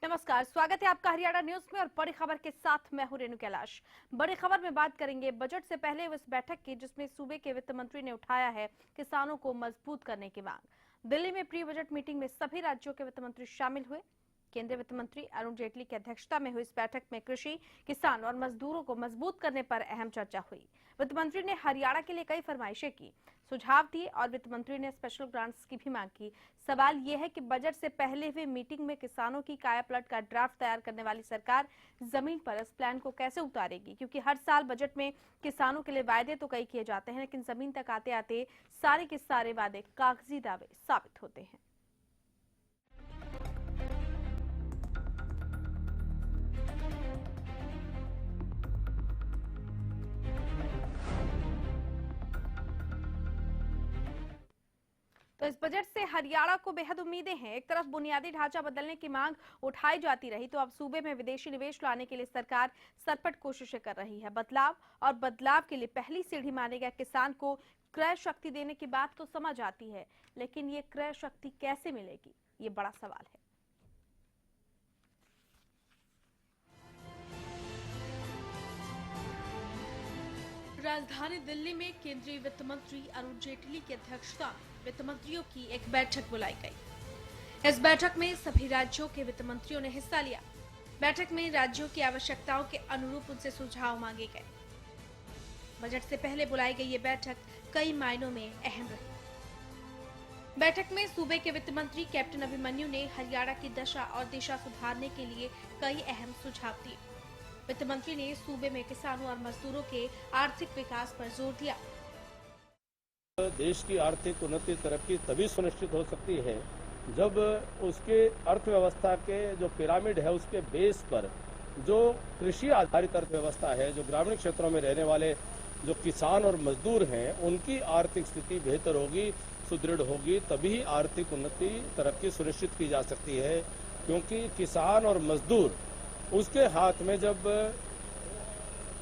नमस्कार, स्वागत है आपका हरियाणा न्यूज में और बड़ी खबर के साथ मैं हूं रेणु कैलाश। बड़ी खबर में बात करेंगे बजट से पहले उस बैठक की जिसमें सूबे के वित्त मंत्री ने उठाया है किसानों को मजबूत करने की मांग। दिल्ली में प्री बजट मीटिंग में सभी राज्यों के वित्त मंत्री शामिल हुए। केंद्रीय वित्त मंत्री अरुण जेटली की अध्यक्षता में हुई इस बैठक में कृषि, किसान और मजदूरों को मजबूत करने पर अहम चर्चा हुई। वित्त मंत्री ने हरियाणा के लिए कई फरमाइशें की, सुझाव दिए और वित्त मंत्री ने स्पेशल ग्रांट्स की भी मांग की। सवाल यह है कि बजट से पहले हुई मीटिंग में किसानों की कायापलट का ड्राफ्ट तैयार करने वाली सरकार जमीन पर इस प्लान को कैसे उतारेगी, क्योंकि हर साल बजट में किसानों के लिए वायदे तो कई किए जाते हैं, लेकिन जमीन तक आते आते सारे के सारे वादे कागजी दावे साबित होते हैं। तो इस बजट से हरियाणा को बेहद उम्मीदें हैं। एक तरफ बुनियादी ढांचा बदलने की मांग उठाई जाती रही, तो अब सूबे में विदेशी निवेश लाने के लिए सरकार सरपट कोशिशें कर रही है। बदलाव के लिए पहली सीढ़ी माने गए किसान को क्रय शक्ति देने की बात तो समझ आती है, लेकिन ये क्रय शक्ति कैसे मिलेगी, ये बड़ा सवाल है। राजधानी दिल्ली में केंद्रीय वित्त मंत्री अरुण जेटली की अध्यक्षता में वित्त मंत्रियों की एक बैठक बुलाई गई। इस बैठक में सभी राज्यों के वित्त मंत्रियों ने हिस्सा लिया। बैठक में राज्यों की आवश्यकताओं के अनुरूप उनसे सुझाव मांगे गए। बजट से पहले बुलाई गई ये बैठक कई मायनों में अहम रही। बैठक में सूबे के वित्त मंत्री कैप्टन अभिमन्यु ने हरियाणा की दशा और दिशा सुधारने के लिए कई अहम सुझाव दिए। वित्त मंत्री ने सूबे में किसानों और मजदूरों के आर्थिक विकास पर जोर दिया। देश की आर्थिक उन्नति तरक्की तभी सुनिश्चित हो सकती है जब उसके अर्थव्यवस्था के जो पिरामिड है उसके बेस पर जो कृषि आधारित अर्थव्यवस्था है, जो ग्रामीण क्षेत्रों में रहने वाले जो किसान और मजदूर हैं, उनकी आर्थिक स्थिति बेहतर होगी, सुदृढ़ होगी, तभी आर्थिक उन्नति तरक्की सुनिश्चित की जा सकती है। क्योंकि किसान और मजदूर उसके हाथ में जब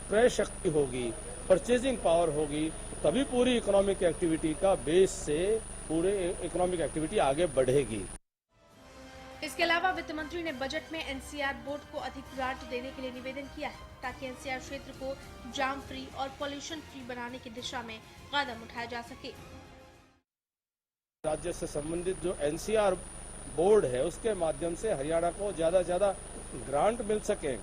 क्रय शक्ति होगी, परचेजिंग पावर होगी, तभी पूरी इकोनॉमिक एक्टिविटी का बेस से पूरे इकोनॉमिक एक्टिविटी आगे बढ़ेगी। इसके अलावा वित्त मंत्री ने बजट में एनसीआर बोर्ड को अधिक ग्रांट देने के लिए निवेदन किया है, ताकि एनसीआर क्षेत्र को जाम फ्री और पॉल्यूशन फ्री बनाने की दिशा में कदम उठाया जा सके। राज्य से संबंधित जो एनसीआर बोर्ड है उसके माध्यम से हरियाणा को ज्यादा से ज्यादा ग्रांट मिल सके,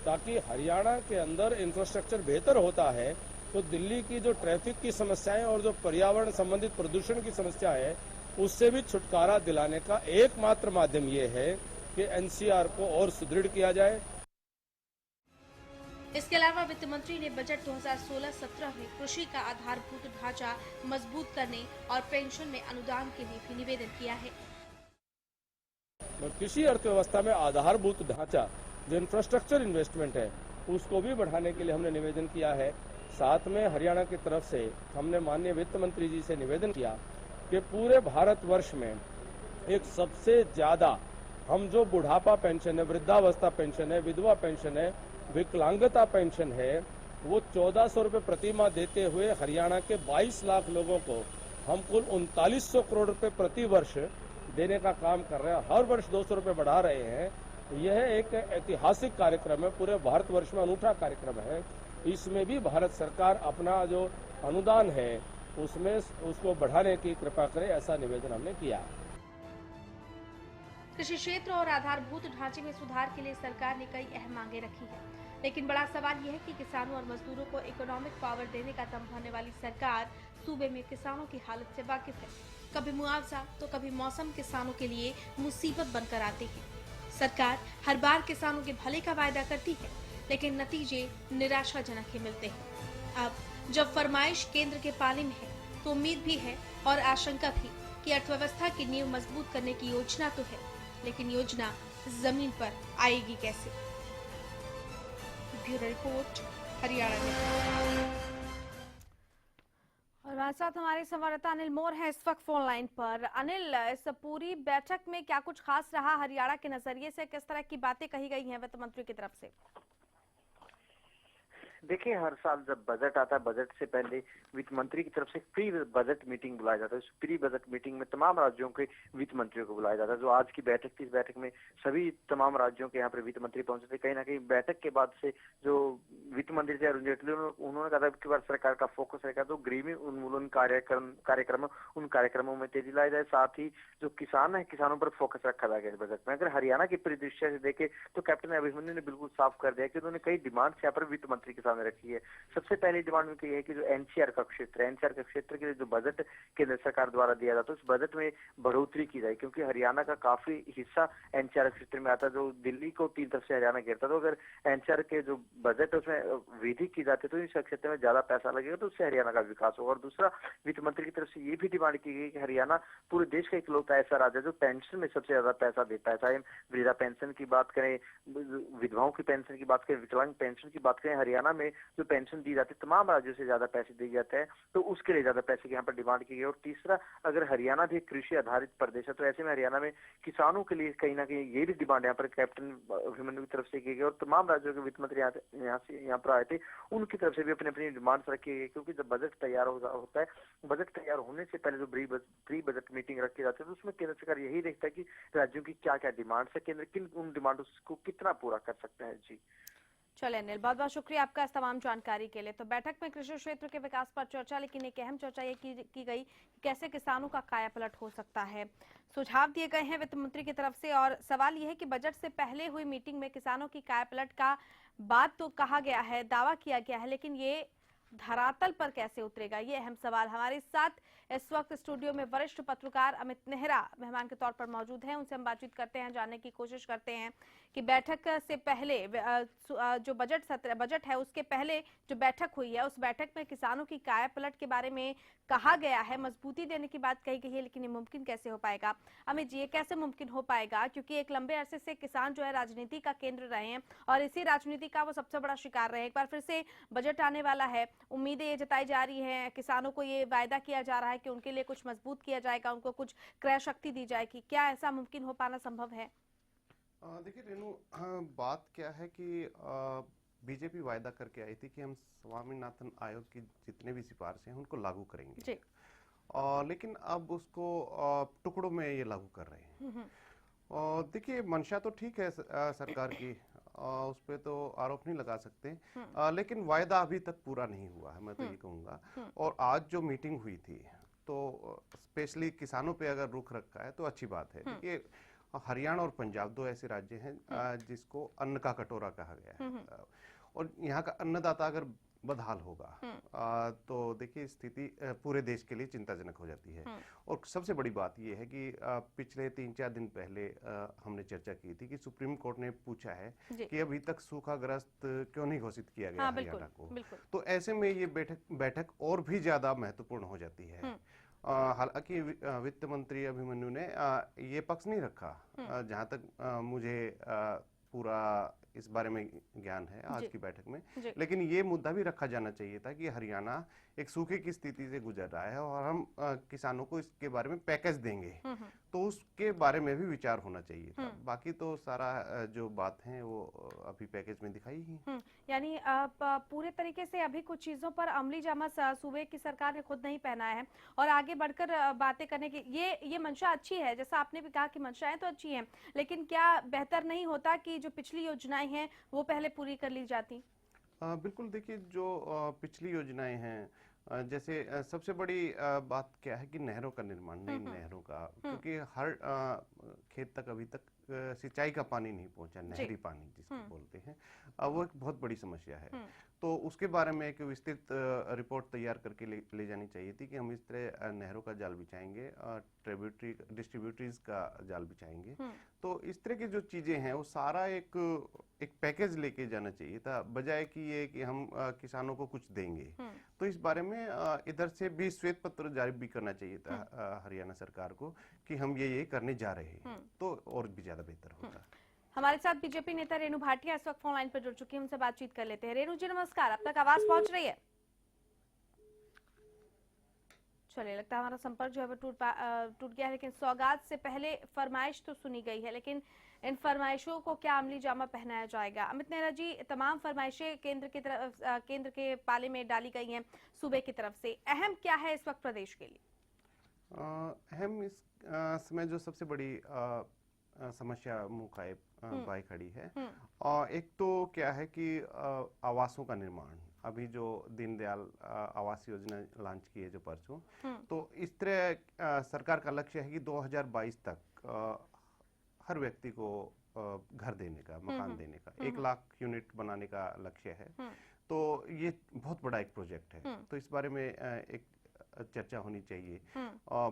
ताकि हरियाणा के अंदर इंफ्रास्ट्रक्चर बेहतर होता है तो दिल्ली की जो ट्रैफिक की समस्याएं और जो पर्यावरण संबंधित प्रदूषण की समस्या है उससे भी छुटकारा दिलाने का एकमात्र माध्यम ये है कि एनसीआर को और सुदृढ़ किया जाए। इसके अलावा वित्त मंत्री ने बजट 2016-17 में कृषि का आधारभूत ढांचा मजबूत करने और पेंशन में अनुदान के लिए भी निवेदन किया है। कृषि अर्थव्यवस्था में आधारभूत ढांचा जो इंफ्रास्ट्रक्चर इन्वेस्टमेंट है उसको भी बढ़ाने के लिए हमने निवेदन किया है। साथ में हरियाणा की तरफ से हमने माननीय वित्त मंत्री जी से निवेदन किया कि पूरे भारतवर्ष में एक सबसे ज्यादा हम जो बुढ़ापा पेंशन है, वृद्धावस्था पेंशन है, विधवा पेंशन है, विकलांगता पेंशन है, वो 1400 रुपये प्रति माह देते हुए हरियाणा के 22 लाख लोगों को हम कुल 3900 करोड़ रुपए प्रति वर्ष देने का काम कर रहे हैं। हर वर्ष 200 रुपये बढ़ा रहे हैं। यह एक ऐतिहासिक कार्यक्रम है, पूरे भारतवर्ष में अनूठा कार्यक्रम है। इसमें भी भारत सरकार अपना जो अनुदान है उसमें उसको बढ़ाने की कृपा करे, ऐसा निवेदन हमने किया। कृषि क्षेत्र और आधारभूत ढांचे में सुधार के लिए सरकार ने कई अहम मांगे रखी है, लेकिन बड़ा सवाल यह है कि किसानों और मजदूरों को इकोनॉमिक पावर देने का दम भरने वाली सरकार सूबे में किसानों की हालत से वाकिफ है। कभी मुआवजा तो कभी मौसम किसानों के लिए मुसीबत बनकर आती है। सरकार हर बार किसानों के भले का वायदा करती है, लेकिन नतीजे निराशाजनक ही मिलते हैं। अब जब फरमाइश केंद्र के पाले में है तो उम्मीद भी है और आशंका भी कि अर्थव्यवस्था की नींव मजबूत करने की योजना तो है, लेकिन योजना जमीन पर आएगी कैसे? ब्यूरो रिपोर्ट, हरियाणा में। और हमारे साथ हमारे संवाददाता अनिल मोर हैं इस वक्त फोन लाइन पर। अनिल, इस पूरी बैठक में क्या कुछ खास रहा हरियाणा के नजरिए से? किस तरह की बातें कही गई हैं वित्त मंत्री की तरफ से? देखिए, हर साल जब बजट आता है, बजट से पहले वित्त मंत्री की तरफ से प्री बजट मीटिंग बुलाया जाता है। उस प्री बजट मीटिंग में तमाम राज्यों के वित्त मंत्रियों को बुलाया जाता है। जो आज की बैठक थी, इस बैठक में सभी तमाम राज्यों के यहाँ पर वित्त मंत्री पहुंचे थे। कहीं ना कहीं बैठक के बाद से जो वित्त मंत्री थे अरुण जेटली, उन्होंने कहा था कि बार सरकार का फोकस रहेगा तो गरीबी उन्मूलन कार्यक्रम उन कार्यक्रमों में तेजी लाई जाए। साथ ही जो किसान है, किसानों पर फोकस रखा जाएगा इस बजट में। अगर हरियाणा के परिदृश्य से देखे तो कैप्टन अभिमन्यु ने बिल्कुल साफ कर दिया कि उन्होंने कई डिमांड्स यहाँ पर वित्त मंत्री के सामने रखी है। सबसे पहली डिमांड उनकी है कि जो एनसीआर का क्षेत्र है, एनसीआर का क्षेत्र के लिए जो बजट केंद्र सरकार द्वारा दिया जाता है, उस बजट में बढ़ोतरी की जाए, क्योंकि हरियाणा का काफी हिस्सा एनसीआर क्षेत्र में आता है। जो दिल्ली को 3 तरफ से हरियाणा घेरता है, तो अगर एनसीआर के जो बजट है उसमें वृद्धि की जाती है तो इस क्षेत्र में ज्यादा पैसा लगेगा, तो उससे हरियाणा का विकास होगा। और दूसरा, वित्त मंत्री की तरफ से ये भी डिमांड की गई कि हरियाणा पूरे देश का इकलौता ऐसा राज्य है जो पेंशन में सबसे ज्यादा पैसा देता है। चाहे वृद्धा पेंशन की बात करें, विधवाओं की पेंशन की बात करें, विकलांग पेंशन की बात करें, हरियाणा में जो पेंशन दी जाती है तमाम राज्यों से ज्यादा पैसे दिए जाते हैं, तो उसके लिए ज्यादा पैसे की यहाँ पर डिमांड की गई। और तीसरा, अगर हरियाणा भी कृषि आधारित प्रदेश है तो ऐसे में हरियाणा में किसानों के लिए कहीं ना कहीं ये भी डिमांड यहाँ पर कैप्टन अभिमन्यु की तरफ से की गई। और तमाम राज्यों के वित्त मंत्री यहाँ पर आए थे, उनकी तरफ से भी अपनी अपनी डिमांड्स रखी गई। क्योंकि जब बजट तैयार होता है, बजट तैयार होने से पहले जो प्री बजट मीटिंग रखी जाती है, तो उसमें केंद्र सरकार यही देखता है कि राज्यों की क्या क्या डिमांड्स है, केंद्र किन उन डिमांड्स को कितना पूरा कर सकते हैं। जी चलिए अनिल, बहुत बहुत शुक्रिया आपका इस तमाम जानकारी के लिए। तो बैठक में कृषि क्षेत्र के विकास पर चर्चा, लेकिन एक अहम चर्चा ये की गई कि कैसे किसानों का कायापलट हो सकता है। सुझाव दिए गए हैं वित्त मंत्री की तरफ से, और सवाल यह है कि बजट से पहले हुई मीटिंग में किसानों की कायापलट का बात तो कहा गया है, दावा किया गया है, लेकिन ये धरातल पर कैसे उतरेगा, ये अहम सवाल। हमारे साथ इस वक्त स्टूडियो में वरिष्ठ पत्रकार अमित नेहरा मेहमान के तौर पर मौजूद हैं। उनसे हम बातचीत करते हैं, जानने की कोशिश करते हैं कि बैठक से पहले जो बजट है उसके पहले जो बैठक हुई है, उस बैठक में किसानों की कायापलट के बारे में कहा गया है, मजबूती देने की बात कही गई है, लेकिन ये मुमकिन कैसे हो पाएगा? अमित जी, ये कैसे मुमकिन हो पाएगा? क्योंकि एक लंबे अरसे से किसान जो है राजनीति का केंद्र रहे हैं और इसी राजनीति का वो सबसे बड़ा शिकार रहे। एक बार फिर से बजट आने वाला है, उम्मीदें ये जताई जा रही हैं, किसानों को ये वायदा किया जा रहा है कि उनके लिए कुछ मजबूत किया जाएगा, उनको कुछ क्रय शक्ति दी जाएगी। क्या ऐसा मुमकिन हो पाना संभव है? देखिए रेनू, बात क्या है कि बीजेपी वायदा करके आई थी कि हम स्वामीनाथन आयोग की जितने भी सिफारिशें हैं उनको लागू करेंगे जी। लेकिन अब उसको टुकड़ों में ये लागू कर रहे हैं। और देखिए, मंशा तो ठीक है सरकार की, उस पर तो आरोप नहीं लगा सकते, लेकिन वायदा अभी तक पूरा नहीं हुआ है, मैं तो ये कहूँगा। और आज जो मीटिंग हुई थी तो स्पेशली किसानों पे अगर रुख रखा है तो अच्छी बात है। देखिए, हरियाणा और पंजाब दो ऐसे राज्य हैं जिसको अन्न का कटोरा कहा गया है, और यहाँ का अन्नदाता अगर बदहाल होगा तो देखिए स्थिति पूरे देश के लिए चिंताजनक हो जाती है। और सबसे बड़ी बात यह है कि पिछले 3-4 दिन पहले हमने चर्चा की थी कि सुप्रीम कोर्ट ने पूछा है कि अभी तक सूखाग्रस्त क्यों नहीं घोषित किया गया हरियाणा को। तो ऐसे में ये बैठक और भी ज्यादा महत्वपूर्ण हो जाती है। हालांकि वित्त मंत्री अभिमन्यु ने ये पक्ष नहीं रखा, जहां तक मुझे पूरा इस बारे में ज्ञान है आज की बैठक में, लेकिन ये मुद्दा भी रखा जाना चाहिए था कि हरियाणा एक सूखे की स्थिति से गुजर रहा है और हम किसानों को इसके बारे में पैकेज देंगे, तो उसके बारे में भी विचार होना चाहिए था। बाकी तो सारा जो बात है वो अभी पैकेज में दिखाई ही। यानी पूरे तरीके से अभी कुछ चीजों पर अमली जामा सूबे की सरकार ने खुद नहीं पहनाया है, और आगे बढ़कर बातें करने की ये मंशा अच्छी है, जैसा आपने भी कहा कि मंशाएं तो अच्छी हैं, लेकिन क्या बेहतर नहीं होता कि जो पिछली योजनाएं हैं वो पहले पूरी कर ली जाती? बिल्कुल, देखिए जो पिछली योजनाएं हैं, जैसे सबसे बड़ी बात क्या है कि नहरों का निर्माण, नई नहरों का, क्योंकि हर खेत तक अभी तक सिंचाई का पानी नहीं पहुंचा, नहरी पानी जिसको बोलते हैं, वो एक बहुत बड़ी समस्या है। तो उसके बारे में एक विस्तृत रिपोर्ट तैयार करके ले जानी चाहिए थी कि हम इस तरह नहरों का जाल बिछाएंगे, डिस्ट्रीब्यूटरीज का जाल बिछाएंगे। तो इस तरह की जो चीजें हैं वो सारा एक पैकेज लेके जाना चाहिए था, बजाय कि ये कि हम किसानों को कुछ देंगे। तो इस बारे में इधर से भी श्वेत पत्र जारी भी करना चाहिए था हरियाणा सरकार को कि हम ये करने जा रहे हैं, तो और भी ज्यादा बेहतर होता। हमारे साथ बीजेपी नेता रेणु भाटिया इस वक्त फोन लाइन पर जुड़ चुकी है, उनसे बातचीत कर लेते हैं। रेणु जी नमस्कार, अब तक आवाज पहुंच रही है? चलिए, लगता है हमारा संपर्क जो है वो टूट गया है, लेकिन सौगात से पहले फरमाइश तो सुनी गई है, लेकिन इन फरमाइशों को क्या अमली जामा पहनाया जाएगा? अमित नेहरा जी, तमाम फरमाइशें केंद्र के पाले में डाली गई हैं सूबे की तरफ से, अहम क्या है इस वक्त प्रदेश के लिए? अहम इस समय जो सबसे बड़ी समस्या मुंह खाए बाई खड़ी है, और एक तो क्या है कि आवासों का निर्माण, अभी जो दीनदयाल आवास योजना लॉन्च की है जो परसों, तो इस तरह सरकार का लक्ष्य है कि 2022 तक हर व्यक्ति को घर देने का, मकान देने का, 1 लाख यूनिट बनाने का लक्ष्य है। तो ये बहुत बड़ा एक प्रोजेक्ट है, तो इस बारे में एक चर्चा होनी चाहिए।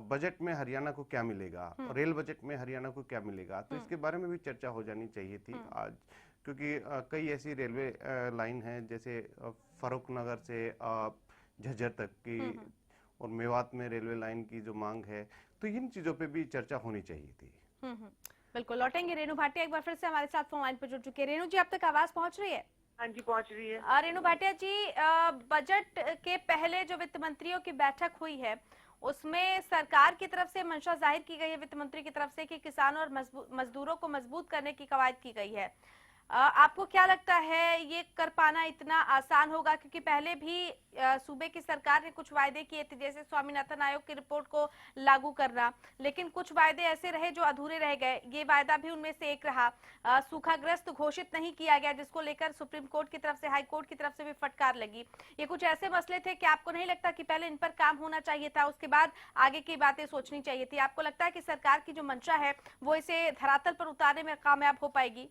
बजट में हरियाणा को क्या मिलेगा, रेल बजट में हरियाणा को क्या मिलेगा, तो इसके बारे में भी चर्चा हो जानी चाहिए थी आज, क्योंकि कई ऐसी रेलवे लाइन है जैसे फरुखनगर से झज्जर तक की, और मेवात में रेलवे लाइन की जो मांग है, तो इन चीजों पे भी चर्चा होनी चाहिए थी। बिल्कुल, लौटेंगे। रेणु भाटिया एक बार फिर से हमारे साथ फोन लाइन पर जुड़ चुके हैं। रेणु जी, अब तक आवाज पहुंच रही है? हाँ जी, पहुंच रही है। रेणु भाटिया जी, बजट के पहले जो वित्त मंत्रियों की बैठक हुई है, उसमें सरकार की तरफ से मंशा जाहिर की गई है वित्त मंत्री की तरफ से कि किसानों और मजदूरों को मजबूत करने की कवायद की गई है। आपको क्या लगता है ये कर पाना इतना आसान होगा? क्योंकि पहले भी सूबे की सरकार ने कुछ वायदे किए थे, जैसे स्वामीनाथन आयोग की रिपोर्ट को लागू करना, लेकिन कुछ वायदे ऐसे रहे जो अधूरे रह गए। ये वायदा भी उनमें से एक रहा। सूखाग्रस्त घोषित नहीं किया गया, जिसको लेकर सुप्रीम कोर्ट की तरफ से, हाई कोर्ट की तरफ से भी फटकार लगी। ये कुछ ऐसे मसले थे कि आपको नहीं लगता कि पहले इन पर काम होना चाहिए था, उसके बाद आगे की बातें सोचनी चाहिए थी? आपको लगता है कि सरकार की जो मंशा है वो इसे धरातल पर उतारने में कामयाब हो पाएगी?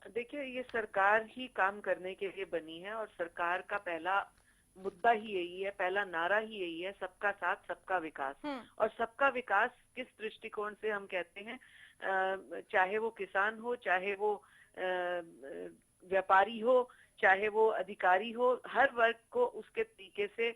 देखिए, ये सरकार ही काम करने के लिए बनी है, और सरकार का पहला मुद्दा ही यही है, पहला नारा ही यही है, सबका साथ सबका विकास। और सबका विकास किस दृष्टिकोण से हम कहते हैं, चाहे वो किसान हो, चाहे वो व्यापारी हो, चाहे वो अधिकारी हो, हर वर्ग को उसके तरीके से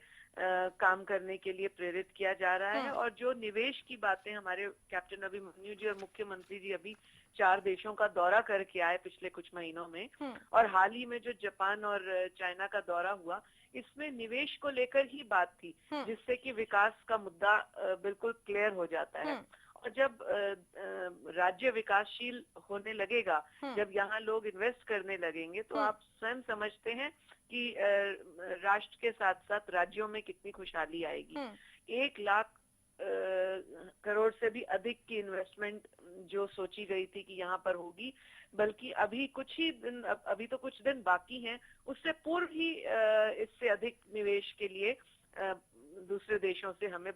काम करने के लिए प्रेरित किया जा रहा है। और जो निवेश की बातें हमारे कैप्टन अभिमन्यु जी और मुख्यमंत्री जी अभी 4 देशों का दौरा करके आए पिछले कुछ महीनों में, और हाल ही में जो जापान और चाइना का दौरा हुआ, इसमें निवेश को लेकर ही बात थी, जिससे कि विकास का मुद्दा बिल्कुल क्लियर हो जाता है। और जब राज्य विकासशील होने लगेगा, जब यहाँ लोग इन्वेस्ट करने लगेंगे, तो आप स्वयं समझते हैं कि राष्ट्र के साथ साथ राज्यों में कितनी खुशहाली आएगी। 1 लाख करोड़ से भी अधिक की इन्वेस्टमेंट जो सोची गई थी कि यहाँ पर होगी, बल्कि अभी तो कुछ दिन बाकी हैं, उससे पूर्व ही इससे अधिक निवेश के लिए दूसरे देशों से हमें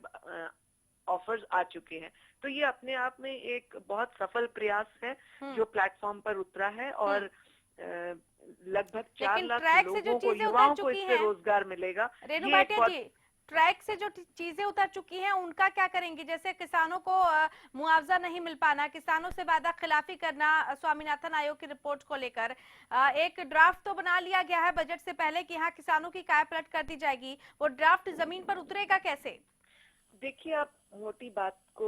ऑफर्स आ चुके हैं। तो ये अपने आप में एक बहुत सफल प्रयास है जो प्लेटफॉर्म पर उतरा है, और लगभग 4 लाख लोगों को, युवाओं को इससे रोजगार मिलेगा। रेणु भाटिया जी, ट्रैक से जो चीजें उतर चुकी हैं उनका क्या करेंगे? जैसे किसानों को मुआवजा नहीं मिल पाना, किसानों से वादा खिलाफी करना, स्वामीनाथन आयोग की रिपोर्ट को लेकर एक ड्राफ्ट तो बना लिया गया है बजट से पहले कि हाँ किसानों की काय पलट कर दी जाएगी, वो ड्राफ्ट जमीन पर उतरेगा कैसे? देखिए, आप मोटी बात को,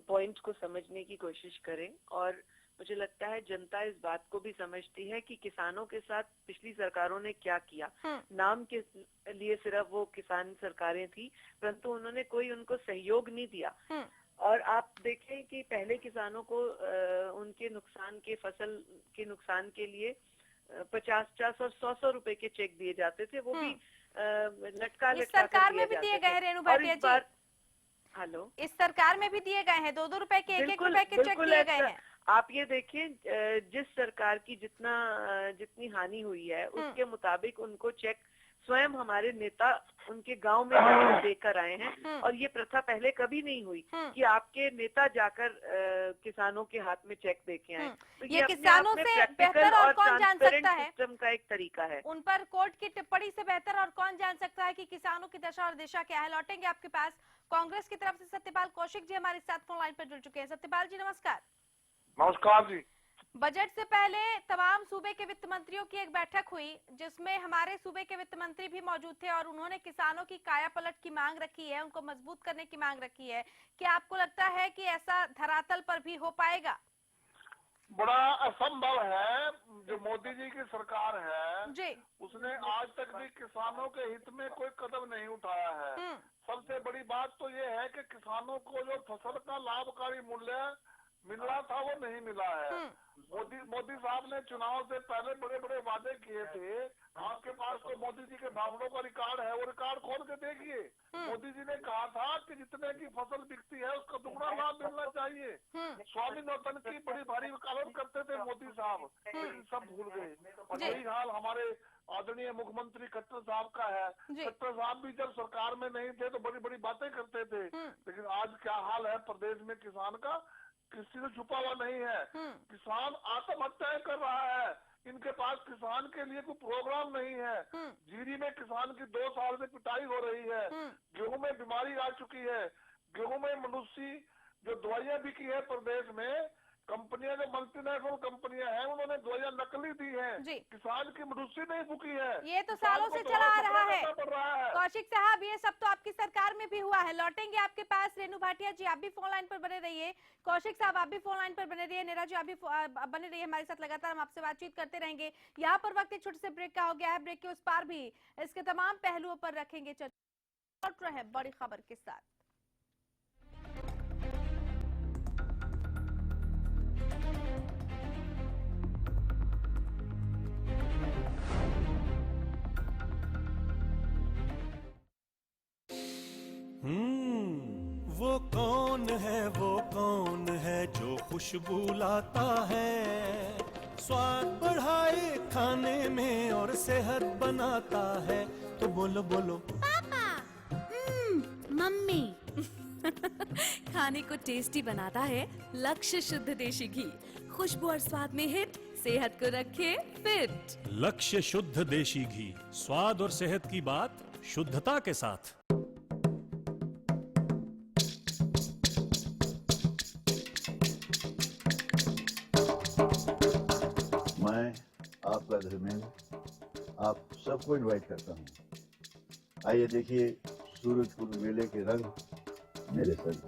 पॉइंट को समझने की कोशिश करें, और मुझे लगता है जनता इस बात को भी समझती है कि किसानों के साथ पिछली सरकारों ने क्या किया। नाम के लिए सिर्फ वो किसान सरकारें थी, परंतु उन्होंने कोई उनको सहयोग नहीं दिया। और आप देखें कि पहले किसानों को उनके नुकसान के, फसल के नुकसान के लिए 50-50 और 100-100 रुपए के चेक दिए जाते थे, वो भी लटका सरकार में भी दिए गए हैं। रेणु भाटिया जी, हेलो, इस सरकार में भी दिए गए हैं 2-2 रुपए के, 1-1 रुपए के चेक दिए गए हैं। आप ये देखिए, जिस सरकार की जितनी हानि हुई है, उसके मुताबिक उनको चेक स्वयं हमारे नेता उनके गांव में जाकर देकर आए हैं। और ये प्रथा पहले कभी नहीं हुई कि आपके नेता जाकर किसानों के हाथ में चेक देके आए। तो ये किसानों से बेहतर और कौन जान सकता है? सिस्टम का एक तरीका है। उन पर कोर्ट की टिप्पणी से बेहतर और कौन जान सकता है कि किसानों की दशा और दिशा क्या है? लौटेंगे आपके पास। कांग्रेस की तरफ से सत्यपाल कौशिक जी हमारे साथ फोन लाइन पर जुड़ चुके हैं। सत्यपाल जी, नमस्कार। नमस्कार जी। बजट से पहले तमाम सूबे के वित्त मंत्रियों की एक बैठक हुई, जिसमें हमारे सूबे के वित्त मंत्री भी मौजूद थे, और उन्होंने किसानों की काया पलट की मांग रखी है, उनको मजबूत करने की मांग रखी है। क्या आपको लगता है कि ऐसा धरातल पर भी हो पाएगा? बड़ा असंभव है। जो मोदी जी की सरकार है जी, उसने आज तक भी किसानों के हित में कोई कदम नहीं उठाया है। सबसे बड़ी बात तो ये है कि किसानों को जो फसल का लाभकारी मूल्य मिलना था वो नहीं मिला है। मोदी साहब ने चुनाव से पहले बड़े बड़े वादे किए थे। आपके पास तो मोदी जी के भाषणों का रिकॉर्ड है, वो रिकॉर्ड खोल के देखिए। मोदी जी ने कहा था कि जितने की फसल बिकती है उसका दुगना लाभ मिलना चाहिए। स्वामीनाथन की बड़ी भारी वकालत करते थे मोदी साहब, लेकिन सब भूल गए। और यही हाल हमारे आदरणीय मुख्यमंत्री खट्टर साहब का है। खट्टर साहब भी जब सरकार में नहीं थे तो बड़ी बड़ी बातें करते थे, लेकिन आज क्या हाल है प्रदेश में किसान का, किसी से छुपा हुआ नहीं है। किसान आत्महत्याएं कर रहा है, इनके पास किसान के लिए कोई प्रोग्राम नहीं है। जीरी में किसान की 2 साल से पिटाई हो रही है, गेहूं में बीमारी आ चुकी है, गेहूं में मनुष्य जो दवाइयां बिकी है प्रदेश में, कंपनियां जो मल्टीनेशनल कंपनियां हैं उन्होंने दवाइयां नकली दी हैं, किसान की मनुष्य नहीं बुकी है। ये तो सालों से चला आ रहा है कौशिक साहब, ये सब तो आपकी सरकार में भी हुआ है। लौटेंगे आपके पास। रेणु भाटिया जी आप भी फोन लाइन पर बने रहिए, कौशिक साहब आप भी फोन लाइन पर बने रहिए, नीरज जी आप भी बने रहिए हमारे साथ। लगातार हम आपसे बातचीत करते रहेंगे। यहाँ पर वक्त एक छोटे से ब्रेक का हो गया है, ब्रेक के उस पार भी इसके तमाम पहलुओं पर रखेंगे चर्चा। लौट रहे हैं बड़ी खबर के साथ। वो कौन है जो खुशबू लाता है, स्वाद बढ़ाए खाने में और सेहत बनाता है। तो बोलो बोलो पापा। मम्मी। खाने को टेस्टी बनाता है लक्ष्य शुद्ध देशी घी, खुशबू और स्वाद में हिट, सेहत को रखे फिट। लक्ष्य शुद्ध देशी घी, स्वाद और सेहत की बात शुद्धता के साथ। मैं आपका धर्मेंद्र आप सबको इनवाइट करता हूँ। आइए देखिए सूरजपुर मेले के रंग मेरे संग।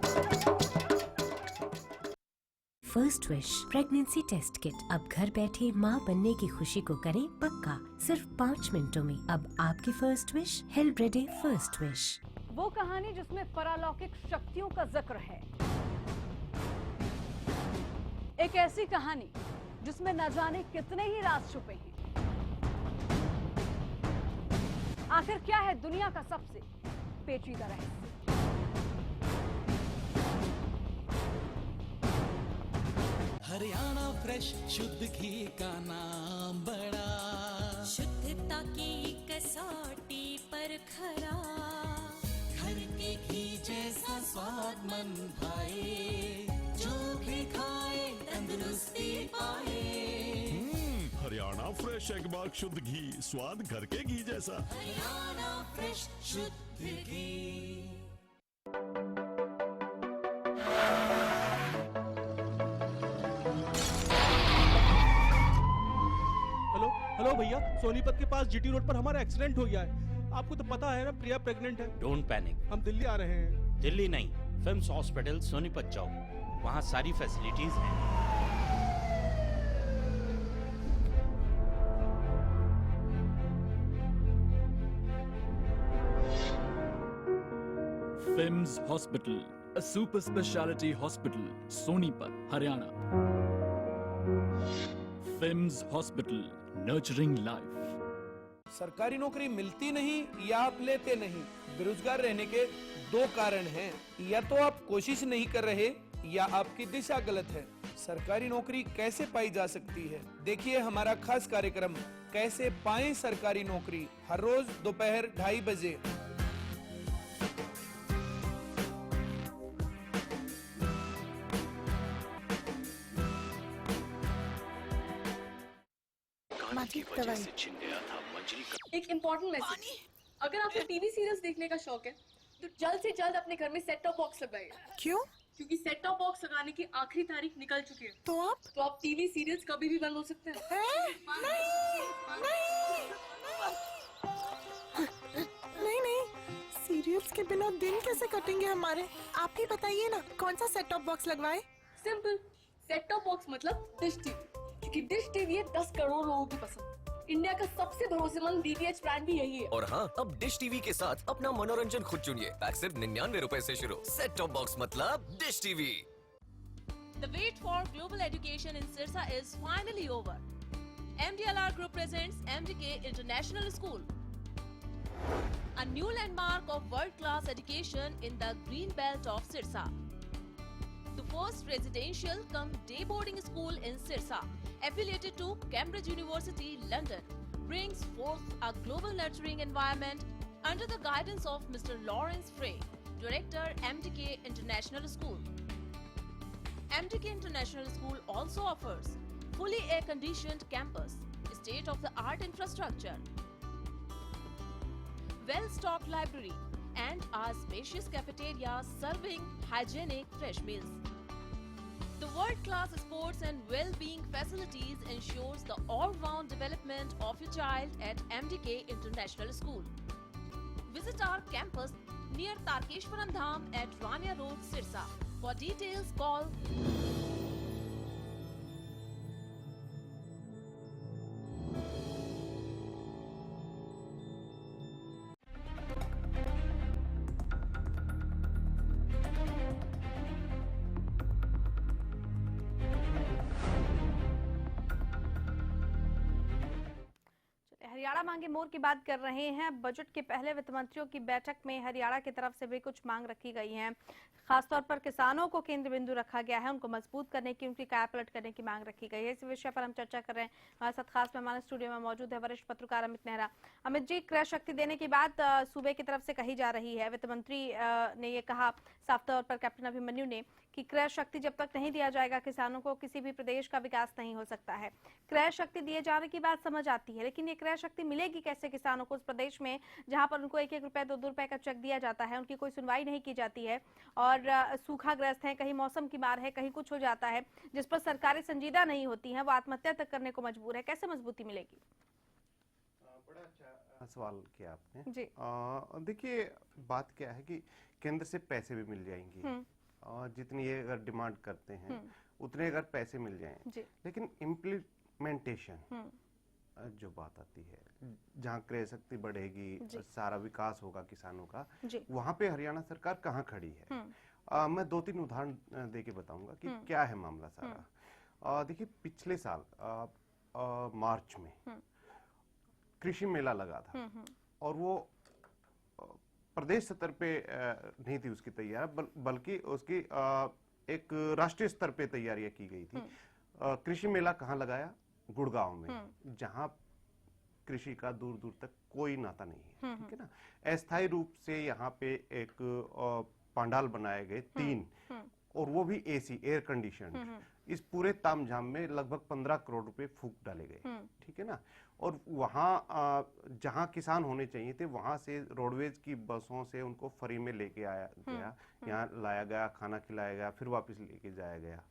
First wish pregnancy test kit अब घर बैठे माँ बनने की खुशी को करें पक्का, सिर्फ 5 मिनटों में। अब आपकी first wish help ready first wish. वो कहानी जिसमें परालौकिक शक्तियों का जिक्र है, एक ऐसी कहानी जिसमें न जाने कितने ही राज छुपे हैं। आखिर क्या है दुनिया का सबसे पेचीदा रहस्य? हरियाणा फ्रेश शुद्ध घी का नाम बड़ा, शुद्धता की कसौटी पर खरा, घर के घी जैसा स्वाद मन भाए, जो भी खाए तंदुरुस्ती पाए। हरियाणा फ्रेश एगबाग शुद्ध घी, स्वाद घर के घी जैसा। हरियाणा फ्रेश शुद्ध घी। हेलो भैया, सोनीपत के पास जीटी रोड पर हमारा एक्सीडेंट हो गया है। आपको तो पता है ना, प्रिया प्रेग्नेंट है। डोंट पैनिक, हम दिल्ली आ रहे हैं। दिल्ली नहीं, फिम्स हॉस्पिटल सोनीपत जाओ, वहाँ सारी फैसिलिटीज हैं। FIMS hospital, a super speciality hospital, Sonipat, Haryana. FIMS hospital, nurturing life। सरकारी नौकरी मिलती नहीं या आप लेते नहीं, बेरोजगार रहने के 2 कारण हैं। या तो आप कोशिश नहीं कर रहे या आपकी दिशा गलत है। सरकारी नौकरी कैसे पाई जा सकती है, देखिए हमारा खास कार्यक्रम कैसे पाएं सरकारी नौकरी, हर रोज दोपहर 2:30 बजे। एक इम्पोर्टेंट मैसेज, अगर आपको टीवी सीरियल्स देखने का शौक है तो जल्द से जल्द अपने घर में सेट टॉप बॉक्स लगाइए। क्यों? क्योंकि सेट टॉप बॉक्स लगाने की आखिरी तारीख निकल चुकी है। तो आप टीवी सीरियल्स कभी भी बंद हो सकते हैं। नहीं, सीरियल्स के बिना दिन कैसे कटेंगे हमारे? आप ही बताइए ना, कौन सा सेट टॉप बॉक्स लगवाए? सिंपल, सेट टॉप बॉक्स मतलब डिश टीवी, क्योंकि डिश टीवी है 10 करोड़ लोगों की पसंद। इंडिया का सबसे भरोसेमंद डीटीएच ब्रांड भी यही है। और हाँ, अब डिश टीवी के साथ अपना मनोरंजन खुद चुनिए। पैक सिर्फ 99 रुपए से शुरू। सेट टॉप बॉक्स मतलब dish TV. The wait for global education in Sirsa is finally over. MDLR Group presents MDK International School, a new landmark of world-class education in the green belt of Sirsa. The first residential cum day boarding school in Sirsa, affiliated to Cambridge University, London, brings forth a global nurturing environment under the guidance of Mr. Lawrence Frey, Director, MDK International School. MDK International School also offers fully air-conditioned campus, state-of-the-art infrastructure, well-stocked library, and a spacious cafeteria serving hygienic fresh meals. The world-class sports and well-being facilities ensures the all-round development of your child at MDK International School. Visit our campus near Tarkeshwaram Dham at Rania Road, Sirsa. For details, call Haryana मांगे मोर की बात कर रहे हैं। Budget के पहले वित्त मंत्रियों की बैठक में हरियाणा की तरफ से भी कुछ मांग रखी गई है। खासतौर पर किसानों को केंद्र बिंदु रखा गया है, उनको मजबूत करने की, उनकी काया पलट करने की मांग रखी गई है। इस विषय पर हम चर्चा कर रहे हैं। हमारे साथ खास मेहमान स्टूडियो में मौजूद है वरिष्ठ पत्रकार अमित नेहरा। अमित जी, क्रय शक्ति देने की बात सूबे की तरफ से कही जा रही है। वित्त मंत्री ने ये कहा साफ तौर पर, कैप्टन अभिमन्यु ने, कि क्रय शक्ति जब तक नहीं दिया जाएगा किसानों को, किसी भी प्रदेश का विकास नहीं हो सकता है। क्रय शक्ति दिए जाने की बात समझ आती है, लेकिन ये क्रय शक्ति मिलेगी कैसे किसानों को उस प्रदेश में जहां पर उनको 1-1 रुपए 2-2 रुपए का चेक दिया जाता है, उनकी कोई सुनवाई नहीं की जाती है और सूखाग्रस्त है, कहीं मौसम की मार है, कहीं कुछ हो जाता है जिस पर सरकारें संजीदा नहीं होती हैं, वो आत्महत्या तक करने को मजबूर है। कैसे मजबूती मिलेगी? बड़ा अच्छा सवाल किया आपने जी। देखिए, बात क्या है कि केंद्र से पैसे भी मिल जाएंगे और जितनी ये अगर डिमांड करते हैं उतने अगर पैसे मिल जाएं, लेकिन इम्प्लीमेंटेशन जो बात आती है, जहाँ क्रय शक्ति बढ़ेगी, सारा विकास होगा किसानों का, वहाँ पे हरियाणा सरकार कहाँ खड़ी है। मैं 2-3 उदाहरण दे के बताऊंगा कि क्या है मामला सारा। देखिए, पिछले साल मार्च में कृषि मेला लगा था और वो प्रदेश स्तर पे नहीं थी उसकी तैयारी, बल्कि उसकी एक राष्ट्रीय स्तर पे तैयारियां की गई थी। कृषि मेला कहाँ लगाया? गुड़गांव में, जहां कृषि का दूर दूर तक कोई नाता नहीं है, ठीक है ना। अस्थायी रूप से यहाँ पे एक पंडाल बनाए गए 3, और वो भी एसी, एयर कंडीशन। इस पूरे तामझाम में लगभग 15 करोड़ रुपए फूंक डाले गए, ठीक है ना। और वहाँ जहाँ किसान होने चाहिए थे, वहां से रोडवेज की बसों से उनको फ्री में लेके आया गया, यहाँ लाया गया, खाना खिलाया गया, फिर वापस लेके जाया गया।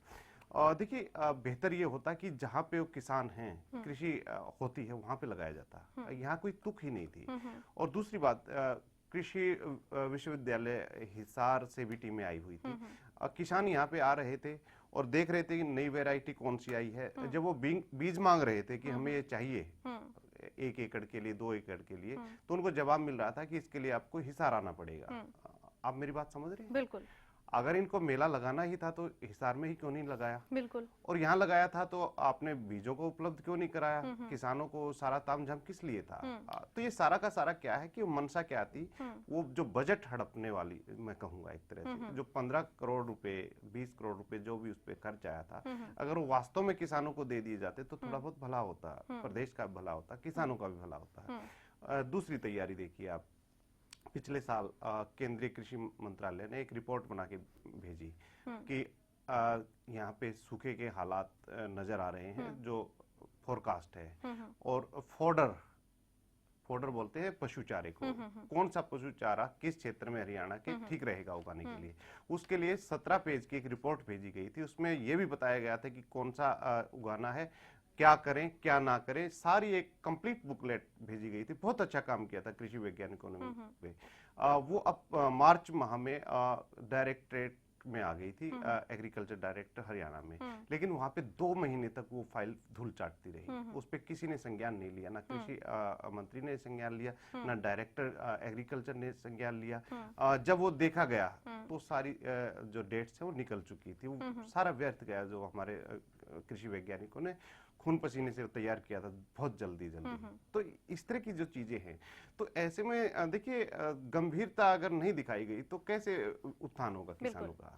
देखिए, बेहतर ये होता कि जहाँ पे वो किसान हैं, कृषि होती है, वहां पे लगाया जाता। यहाँ कोई तुक ही नहीं थी। और दूसरी बात, कृषि विश्वविद्यालय हिसार से भी टीमें आई हुई थी। किसान यहाँ पे आ रहे थे और देख रहे थे कि नई वैरायटी कौन सी आई है। जब वो बीज मांग रहे थे कि हमें ये चाहिए 1 एकड़ के लिए, 2 एकड़ के लिए, तो उनको जवाब मिल रहा था कि इसके लिए आपको हिसार आना पड़ेगा। आप मेरी बात समझ रहे हैं? बिल्कुल। अगर इनको मेला लगाना ही था तो हिसार में ही क्यों नहीं लगाया? बिल्कुल। और यहाँ लगाया था तो आपने बीजों को उपलब्ध क्यों नहीं कराया? किसानों को सारा तामझाम किस लिए था? तो ये सारा का सारा क्या है कि मनसा क्या थी, वो जो बजट हड़पने वाली, मैं कहूंगा एक तरह से, जो 15 करोड़ रुपए, 20 करोड़ रुपए जो भी उस पर खर्च आया था, अगर वो वास्तव में किसानों को दे दिए जाते तो थोड़ा बहुत भला होता, प्रदेश का भला होता, किसानों का भी भला होता। दूसरी तैयारी देखिए आप, पिछले साल केंद्रीय कृषि मंत्रालय ने एक रिपोर्ट बना के भेजी कि यहाँ पे सूखे के हालात नजर आ रहे हैं, जो फोरकास्ट है। और फोडर बोलते हैं पशु चारे को। कौन सा पशु चारा किस क्षेत्र में हरियाणा के ठीक रहेगा उगाने के लिए, उसके लिए 17 पेज की एक रिपोर्ट भेजी गई थी। उसमें यह भी बताया गया था कि कौन सा उगाना है, क्या करें क्या ना करें, सारी एक कंप्लीट बुकलेट भेजी गई थी। बहुत अच्छा काम किया था कृषि वैज्ञानिकों ने पे। वो अब मार्च माह में डायरेक्टरेट में आ गई थी एग्रीकल्चर डायरेक्टर हरियाणा में, लेकिन वहां पे 2 महीने तक वो फाइल धूल चाटती रही। उस पर किसी ने संज्ञान नहीं लिया, ना कृषि मंत्री ने संज्ञान लिया, ना डायरेक्टर एग्रीकल्चर ने संज्ञान लिया। जब वो देखा गया तो सारी जो डेट्स है वो निकल चुकी थी, वो सारा व्यर्थ गया जो हमारे कृषि वैज्ञानिकों ने खून पसीने से तैयार किया था बहुत जल्दी। तो इस तरह की जो चीजें हैं, तो ऐसे में देखिए गंभीरता अगर नहीं दिखाई गई तो कैसे उत्थान होगा किसानों का।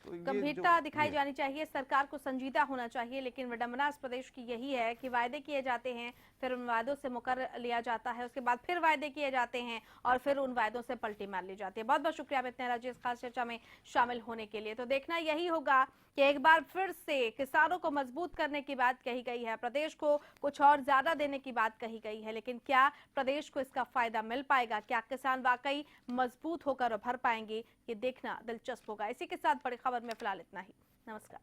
तो गंभीरता दिखाई जानी चाहिए, सरकार को संजीदा होना चाहिए, लेकिन विडंबना इस प्रदेश की यही है कि वायदे किए जाते हैं, फिर उन वायदों से मुकर लिया जाता है, उसके बाद फिर वायदे किए जाते हैं और फिर उन वायदों से पलटी मार ली जाती है। बहुत बहुत शुक्रिया इतने राज्य इस खास चर्चा में शामिल होने के लिए। तो देखना यही होगा कि एक बार फिर से किसानों को मजबूत करने की बात कही गई है, प्रदेश को कुछ और ज्यादा देने की बात कही गई है, लेकिन क्या प्रदेश को इसका फायदा मिल पाएगा, क्या किसान वाकई मजबूत होकर उभर पाएंगे, ये देखना दिलचस्प होगा। इसी के साथ बड़ी खबर में फिलहाल इतना ही। नमस्कार।